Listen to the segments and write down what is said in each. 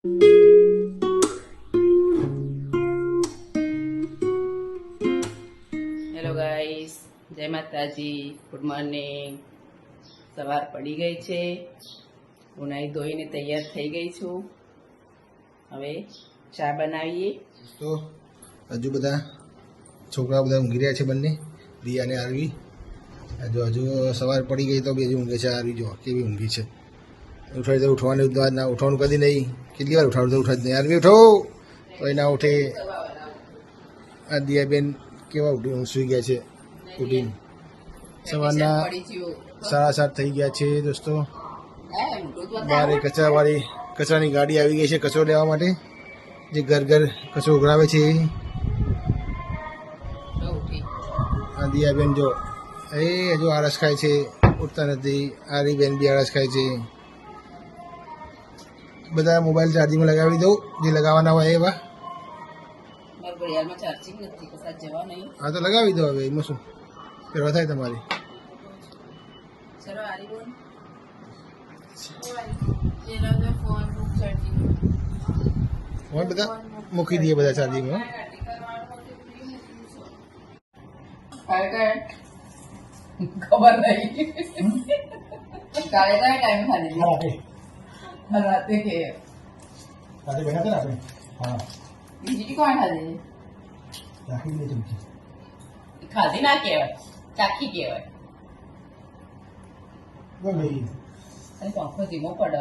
Hello guys, જય માતાજી, good morning. સવાર પડી ગઈ છે. હું નાહી ધોઈને તૈયાર થઈ ગઈ છું. હવે ચા બનાવીએ. તો હજુ બધા છોકરાઓ બધા ઊંઘી રહ્યા છે, બંને રિયા અને આરવી. હજુ સવાર પડી ગઈ તો બે હજુ ઊંઘે છે. આરવી જો કેવી ઊંઘી છે. ઉઠાડી તો ઉઠવાની વાત ના, ઉઠવાનું કદી નહીં. કેટલી વાર ઉઠાડું તો ઉઠાડ નહીં. આરવી ઉઠો તો એ ના ઉઠે. આ દિયાબેન કેવા ઉઠી સૂઈ ગયા છે. ઉઠીને સવારના 7:30 થઈ ગયા છે દોસ્તો. બારે કચરાની ગાડી આવી ગઈ છે કચરો લેવા માટે, જે ઘર ઘર કચરો ઉઘરાવે છે. આ દિયાબેન જો એ હજુ આળસ ખાય છે, ઉઠતા નથી. આરી બેન બી આળસ ખાય છે. બધા મોબાઈલ ચાર્જિંગમાં લગાવી દઉં, જે લગાવવાના હોય એવા. હા તો લગાવી દો હવે, એમાં શું ફેરવા થાય તમારી. ફોન બધા મૂકી દઈએ, બધા ચાર્જિંગમાં. ખબર નહીં કાલે કયા ટાઈમ ખાધી રાતે કે બીજી કોણ ખાધી? ખાધી ના કહેવાય, ચાખી કહેવાય. પંખો ધીમો પડે.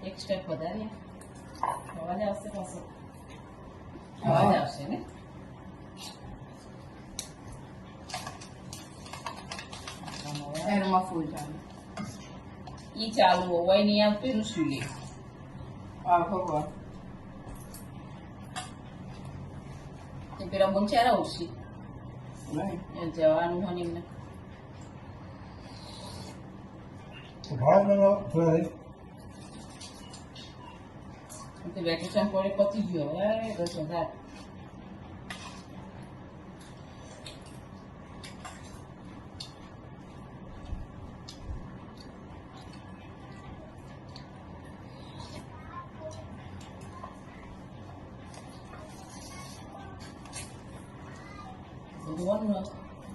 એક સ્ટેપ વધારે અવાજ આવશે, પાછો અવાજ આવશે ને. એમાં ફૂલ ચાલુ, ઈ ચાલુ હોય નહીં આવતું એનું શું લે. ભગવાન પેલા બોંચારા ઉઠી જવાનું હોય એમને. વેકેશન પડે પતી ગયો. હવે 10,000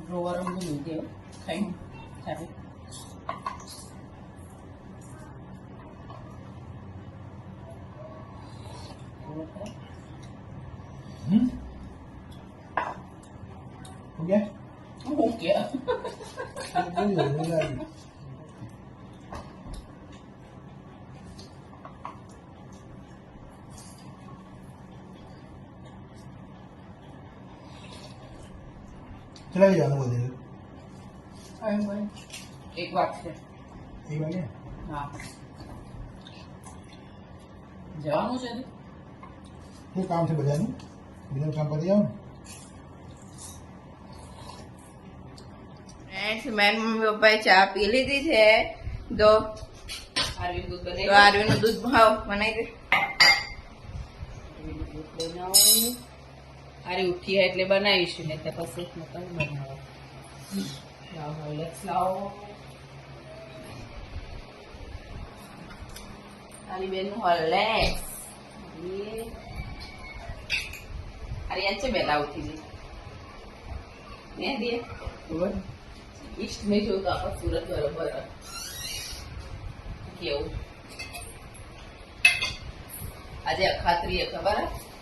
ડ્રોવર બધું દેવ ખાઈને ચાલે. ચલાવી જવાનું બધે. એક વાત છે. હા, જવાનું છે. શું કામ છે બધાનું? બીજું કામ પતી જાવ. મેન મમ્મી પપ્પાએ ચા પી લીધી છે. તો આરવીનું દૂધ ભાવ બનાવી દે. અરે ઉઠી એટલે બનાવીશું ને તો પછી બનાવો. લાવો આરી બેન નું હોર્લેક્સ. અરે યાદ છે બેલા ઉઠી ગઈ ને દે ઈષ્ટ મેં જોયું તો આપણે સુરત બરોબર કેવું. આજે અખાત્રી ખબર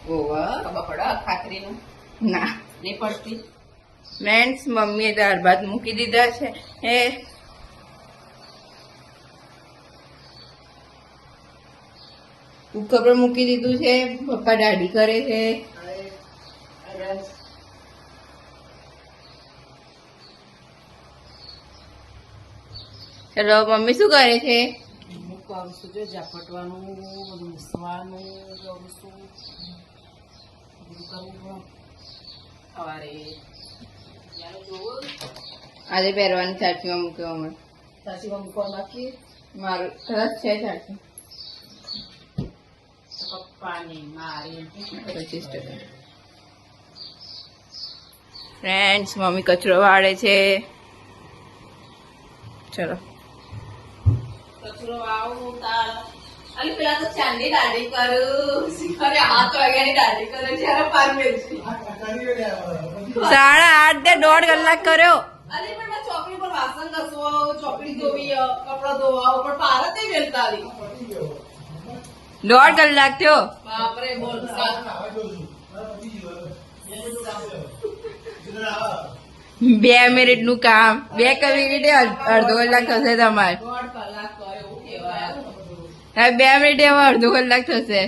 ખબર પડે અખાત્રી નું? ના નહીં પડતી. ફ્રેન્ડ્સ, મમ્મીએ દાળ ભાત મૂકી દીધા છે. એ કુકર પર મૂકી દીધું છે. પપ્પા દાઢી કરે છે. ચલો, મમ્મી શું કરે છે? હું કરું છું જો ઝાપટવાનું, બધું મૂસવાનું કરું છું. બધું કરવું સવારે આજે પહેરવાની ચાચીમાં મૂક્યો અમે. સાચીમાં મૂકવા બાકી મારું સરસ છે ચાચી. પપ્પાની મારી 25%. ફ્રેન્ડ્સ, મમ્મી કચરો વાળે છે. ચલો કચરો આવું તાર અલી પેલા તો ચાંદી દાઢી કરું અરે 7 વાગ્યાની દાઢી કરે છે અરે પાર મેલશે 8:30 દોઢ કલાક કર્યો. અરે પણ મેં ચોકડી પર વાસણ ઘસવા ચોકડી ધોવી કપડા ધોવા પણ પાર જ નહીં મેલતા અલી. 1.5 કલાક થયો. બાપરે બોલ સાત 2 મિનિટ નું કામ 2 મિનિટે અડધો કલાક થશે તમારે. 1.5 કલાક કર્યો એવું કહેવાય. હવે 2 મિનિટે હવે અડધો કલાક થશે.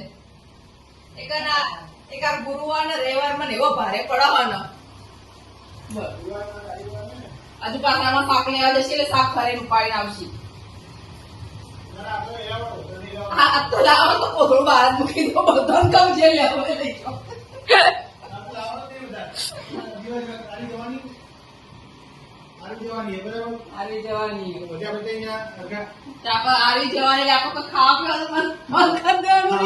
એક આ ગુરુવાર ને રવિવાર મને એવો ભારે પડાવવાનો. હજુ પાછામાં શાક લેવા જશે એટલે શાક ફરીને ઉપાડીને આવશે. હા તો લાવો તો પોતળું બહાર જ મૂકી દો બધાને કહું જે લેવો એ લઈ જાઓ. આવી જવાની આવી જવાની આપણે ખાવા પીવાનું મન કરી દેવાનું.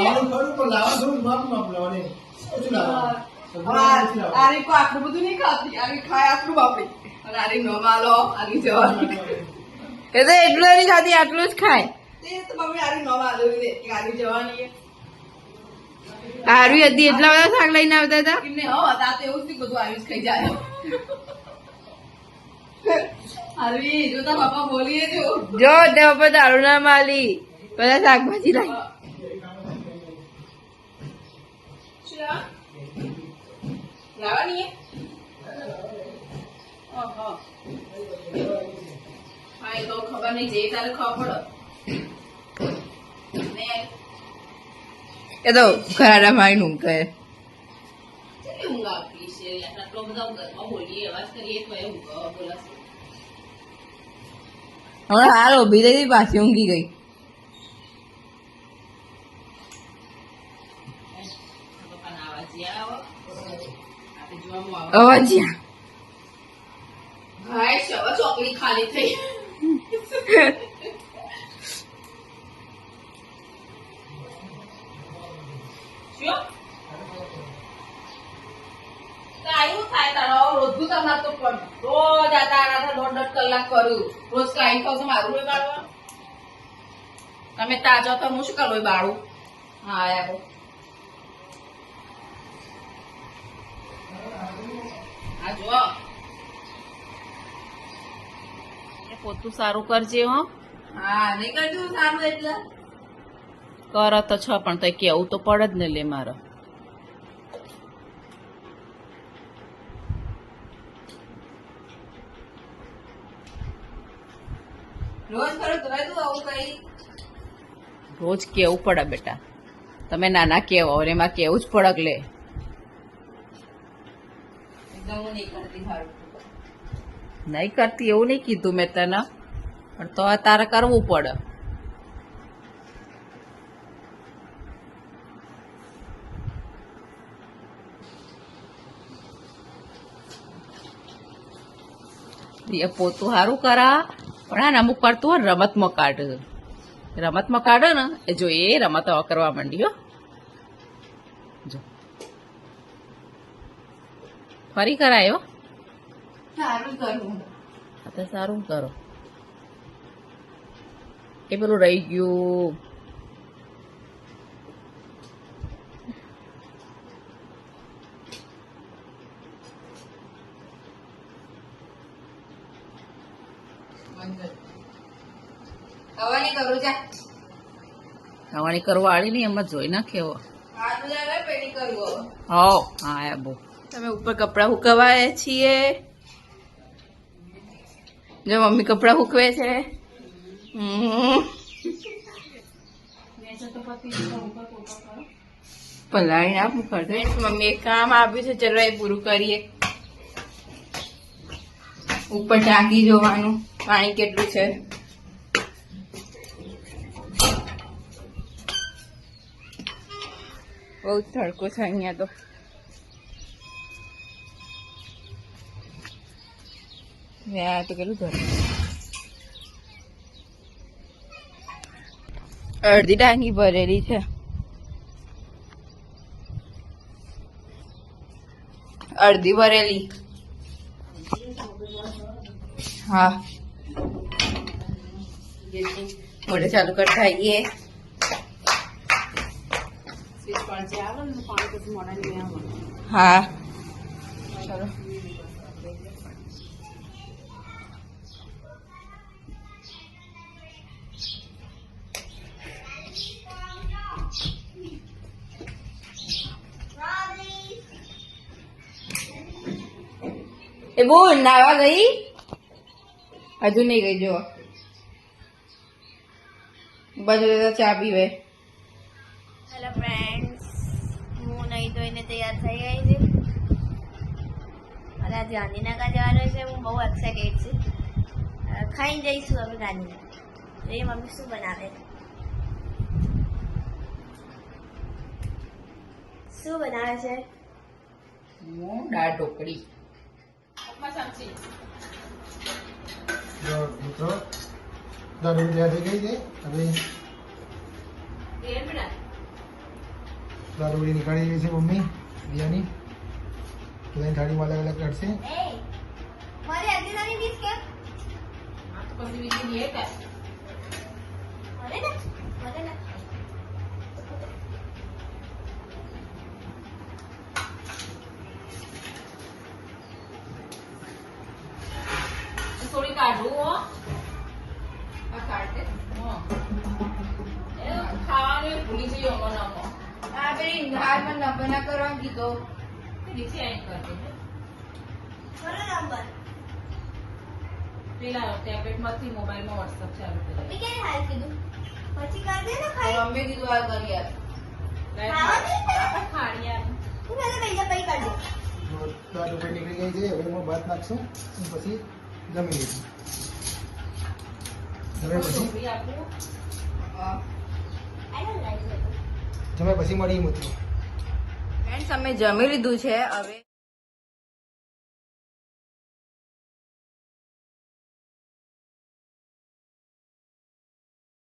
આરી કો આટલું બધું નહીં ખાતી આરી ખાય આટલું બાપડી અને આરી નો માલો આરી જવાની એ તો એટલું નહીં ખાતી આટલું જ ખાય. તે તો બાપડી આરી નો માલો દે આરી જવાની આરવી હતી એટલા બધા શાક લઈને આવતા હતા. એમને હો હતા તો એવું જ બધું આવી જ ખાઈ જાય. આરવી જો તારા બાપા બોલીએ જો જો તે બાપા દારૂ ના માલી બધા શાકભાજી લાવી. લાવવાની ઓહો હા એ તો ખબર નહીં જે તારે ખબર પડે ને એ તો ખરાડા મારી નું કહે. કેટલી ઊંઘ આવતી છે આટલો બધા ઘરમાં બોલીએ અવાજ કરીએ તો એ ઊંઘ બોલાશે. હવે હાલ ઉભી થઈ પાછી ઊંઘી ગઈ. પપ્પાના અવાજિયા આવો આપણે જોવામાં આવે અવાજિયા ભાઈ હવે ચોકડી ખાલી થઈ. શું કાયું થાય તારો રોજનું તમારે તો પણ રોજ આ તારા 1.5 કલાક કરું રોજ કાઈ ખાવ તો મારું લોહી બાળવા તમે તાજો તો હું શું કરું લોહી બાળું. હા યાર આ જો પોતું સારું કરજે હો. હા નહીં કરતું સારું એટલે કર તો છ પણ તો કેવું તો પડે જ ને લે મારે. રોજ કરો તો તું આવું કઈ રોજ કેવું પડે બેટા તમે નાના કેવો અને એમાં કેવું જ પડક લે. એકદમ હું નહીં કરતી સારું. નહીં કરતી એવું નહીં કીધું મેં તને પણ તો તારે કરવું પડે. એ પોતું સારું કરા પણ આ અમુક વાર તું રમતમાં કાઢ. રમતમાં કાઢે ને એ જો એ રમત હવે કરવા માંડી હો. જો ફરી કરાયો સારું કરું. આ તો સારું કરો. એ પેલું રહી ગયું હવે નહીં કરું જા. ખાવાની કરવા આડી નહીં એમાં જોઈ નાખ્યો. હાથ બધા પેટી કરવું. હો હા બહુ તમે ઉપર કપડા હુકવાય છીએ. જો મમ્મી કપડા હુકવે છે. પલાળી ના કરતો મમ્મી એક કામ આપ્યું છે ચલો એ પૂરું કરીએ. ઉપર ટાંકી જોવાનું પાણી કેટલું છે. બહુ તડકો છે અહીંયા તો. આ તો કેટલું ઘર અડધી ટાંકી ભરેલી છે. અડધી ભરેલી. હા મોઢે ચાલુ કરતા આવીએ. હા ચલો એ બોલ નાવા ગઈ હજુ નહીં ગઈ જો બાજુ ચા પીવે હેલો ફ્રેન્ડ્સ, હું નહીં ધોઈને તૈયાર થઈ ગઈ છું અને આજે ગાંધીનગર જવાનું છે. હું બહુ એક્સાઇટેડ છું. ખાઈને જઈશું અમે ગાંધીનગર. જોઈએ મમ્મી શું બનાવે. શું બનાવે છે? હું દાળ ઢોકળી. જો મિત્રો દાળ તૈયાર થઈ ગઈ છે. હવે દાળ નીકાળી રહી છે મમ્મી બિયાની. બધાની થાળીમાં અલગ અલગ કાઢશે. મારી અગિયારની ડીશ કે પછી બીજી એક મને ને થોડી કાઢું હો. આ કાઢે ખાવાનું ભૂલી જઈએ મને આ પેલી હાથમાં નંબર ના કરવા કીધો નીચે આઈ કરજો. મારો નંબર પેલા ટેબ્લેટમાંથી મોબાઈલમાં વોટ્સઅપ ચાલુ કરી. મમ્મી ક્યારે હાલ કીધું? પછી કર દે ને ખાઈ. મમ્મી કીધું આ કરી યાર આપણે ખાડિયા હું પહેલા પૈસા પૈ કરી દઉં. જો દાળ ઢોકળી નીકળી ગઈ છે. હવે એમાં ભાત નાખશું અને પછી જમી લઈશું. જમ્યા પછી છોકરી આપું. I don't like it. જમ્યા પછી મળી મિત્રો. ફ્રેન્ડ્સ અમે જમી લીધું છે હવે